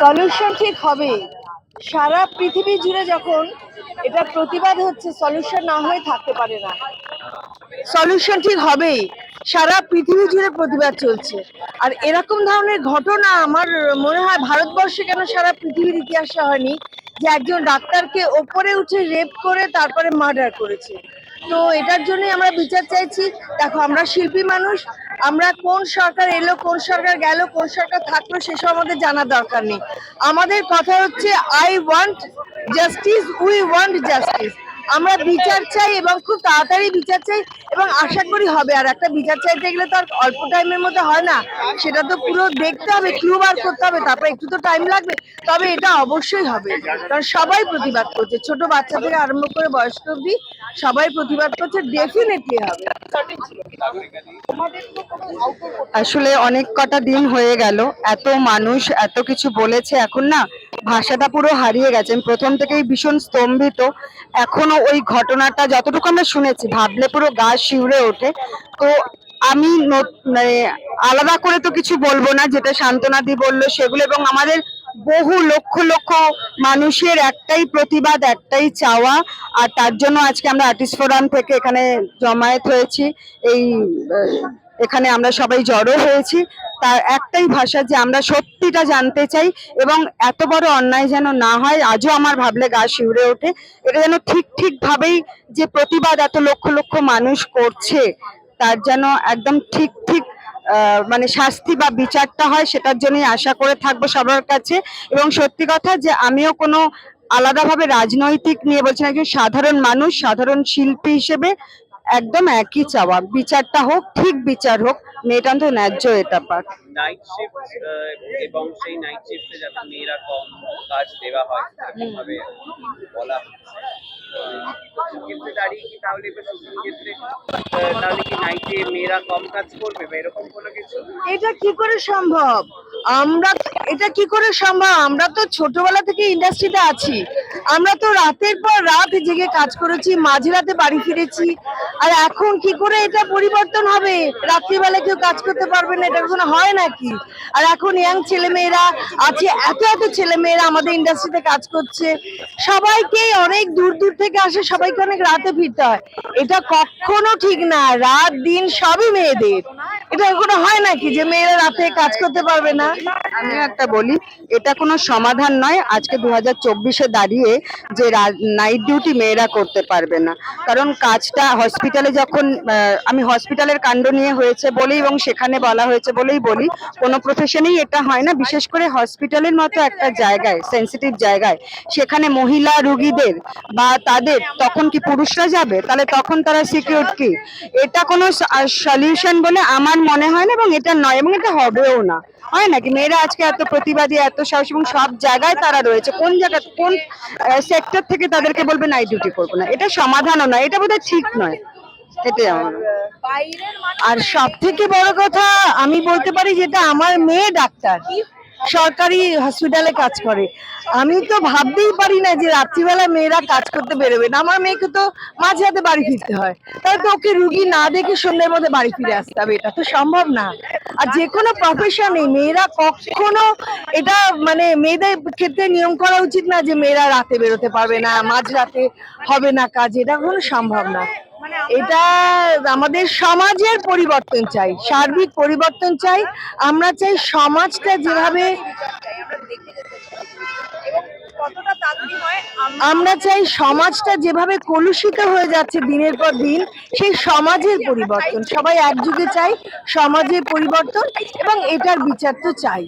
Solution ঠিক হবে। সারা পৃথিবী জুড়ে যখন এটা প্রতিবাদ হচ্ছে, সলিউশন না হয়ে থাকতে পারে না। সলিউশন ঠিক হবেই। সারা পৃথিবী জুড়ে প্রতিবাদ চলছে, আর এরকম ধরনের ঘটনা আমার মনে হয় ভারতবর্ষে কেন সারা পৃথিবীর ইতিহাসে হয়নি, যে একজন ডাক্তারকে ওপরে উঠে রেপ করে তারপরে মার্ডার করেছে। তো এটার জন্যই আমরা বিচার চাইছি। দেখো, আমরা শিল্পী মানুষ, আমরা কোন সরকার এলো, কোন সরকার গেল, কোন সরকার থাকলো সেসব আমাদের জানার দরকার নেই। আমাদের কথা হচ্ছে I want justice, we want justice. আমরা বিচার চাই এবং খুব তাড়াতাড়ি বিচার চাই, এবং আশা করি হবে। আর একটা বিচার চাইতে গেলে তো আর অল্প টাইমের মধ্যে হয় না, সেটা তো পুরো দেখতে হবে, ক্লু বার করতে হবে, তারপরে একটু তো টাইম লাগবে। তবে এটা অবশ্যই হবে, কারণ সবাই প্রতিবাদ করছে, ছোট বাচ্চা থেকে আরম্ভ করে বয়স্ক অব্দি সবাই প্রতিবাদ করছে, ডেফিনেটলি হবে। আসলে অনেক কটা দিন হয়ে গেল, এত মানুষ এত কিছু বলেছে, এখন না ভাষাটা পুরো হারিয়ে গেছে। আমি প্রথম থেকেই ভীষণ স্তম্ভিত। এখনো ওই ঘটনাটা যতটুকু আমরা শুনেছি, ভাবলে পুরো গা শিউরে ওঠে। তো আমি মানে আলাদা করে তো কিছু বলবো না, যেটা শান্তনাদি বললো সেগুলো, এবং আমাদের বহু লক্ষ লক্ষ মানুষের একটাই প্রতিবাদ, একটাই চাওয়া। আর তার জন্য আজকে আমরা আর্টিস্ট ফোরাম থেকে এখানে জমায়েত হয়েছি। এই এখানে আমরা সবাই জড়ো হয়েছি, তার একটাই ভাষা, যে আমরা সত্যিটা জানতে চাই এবং এত বড় অন্যায় যেন না হয়। আজও আমার ভাবলে গা শিউরে ওঠে। এটা যেন ঠিক ভাবেই যে প্রতিবাদ এত লক্ষ লক্ষ মানুষ করছে, তার যেন একদম ঠিক মানে শাস্তি বা বিচারটা হয়, সেটার জন্যই আশা করে থাকবো সবার কাছে। এবং সত্যি কথা যে আমিও কোনো আলাদাভাবে রাজনৈতিক নিয়ে বলছি না, একজন সাধারণ মানুষ, সাধারণ শিল্পী হিসেবে একদম একই চাওয়া, বিচারটা হোক, ঠিক বিচার হোক, মেয়েটা তো ন্যায্য এটা পাক। নাইট শিফট এবং সেই নাইট শিফটে যাতে মেয়েরা কম কাজ দেওয়া হয় এরকমভাবে বলা ক্ষেত্রে দাঁড়িয়ে কি তাহলে ক্ষেত্রে তাহলে কি নাইটে মেয়েরা কম কাজ করবে বা এরকম কোনো কিছু? এটা কি করে সম্ভব? এটা কি করে সম্ভব? আমরা তো ছোটবেলা থেকে ইন্ডাস্ট্রিতে আছি, আমরা তো রাতের পর রাত জেগে কাজ করেছি, মাঝরাতে বাড়ি ফিরেছি। আর এখন কি করে এটা পরিবর্তন হবে? রাত্রিবেলা কেউ কাজ করতে পারবে না, এটা কোনো হয় নাকি? আর এখন ইয়াং ছেলে মেয়েরা আছে, এত ছেলে মেয়েরা আমাদের ইন্ডাস্ট্রিতে কাজ করছে, সবাইকে অনেক দূর থেকে আসে, সবাইকে অনেক রাতে ফিরতে হয়। এটা কখনো ঠিক না, রাত দিন সবই মেয়েদের। এটা কোনো হয় নাকি যে মেয়েরা রাতে কাজ করতে পারবে না? আমি একটা বলি, এটা কোনো সমাধান নয় আজকে 2024-এ দাঁড়িয়ে যে নাইট ডিউটি মেয়েরা করতে পারবে না। কারণ কাজটা হসপিটালে যখন আমি হসপিটালের কাণ্ড নিয়ে হয়েছে বলেই এবং সেখানে বলা হয়েছে বলেই বলি, কোনো প্রফেশনেই এটা হয় না, বিশেষ করে হসপিটালের মতো একটা জায়গায়, সেন্সিটিভ জায়গায়, সেখানে মহিলা রোগীদের বা তাদের তখন কি পুরুষরা যাবে? তাহলে তখন তারা সিকিউর কি? এটা কোনো সলিউশন বলে আমার মনে হয় না, এবং এটা নয়, এবং এটা হবেও না। হয় নাকি? মেয়েরা আজকে এত প্রতিবাদী, এত সাহস, এবং সব জায়গায় তারা রয়েছে, কোন জায়গা কোন সেক্টর থেকে তাদেরকে বলবে নাইট ডিউটি করবো না? এটা সমাধানও নয়, এটা বোধহয় ঠিক নয়। এটাই আমার। আর সব থেকে বড় কথা আমি বলতে পারি, যেটা আমার মেয়ে ডাক্তার, সরকারি হসপিটালে কাজ করে, আমি তো ভাবতেই পারি না যে রাত্রিবেলা মেয়েরা কাজ করতে বেরোবে না। আমার মেয়েকে তো মাঝরাতে বাড়ি ফিরতে হয়, তাহলে তো ওকে রুগী না দেখে সন্ধ্যের মধ্যে বাড়ি ফিরে আসতে হবে, এটা তো সম্ভব না। আর যে কোনো প্রফেশনে মেয়েরা কখনো এটা মানে মেয়েদের ক্ষেত্রে নিয়ম করা উচিত না যে মেয়েরা রাতে বেরোতে পারবে না, মাঝরাতে হবে না কাজ, এটা কোনো সম্ভব না। এটা আমাদের সমাজের পরিবর্তন চাই, সার্বিক পরিবর্তন চাই। আমরা চাই সমাজটা যেভাবে, আমরা চাই সমাজটা যেভাবে কলুষিত হয়ে যাচ্ছে দিনের পর দিন, সেই সমাজের পরিবর্তন। সবাই একযুগে চাই সমাজের পরিবর্তন, এবং এটার বিচার তো চাই।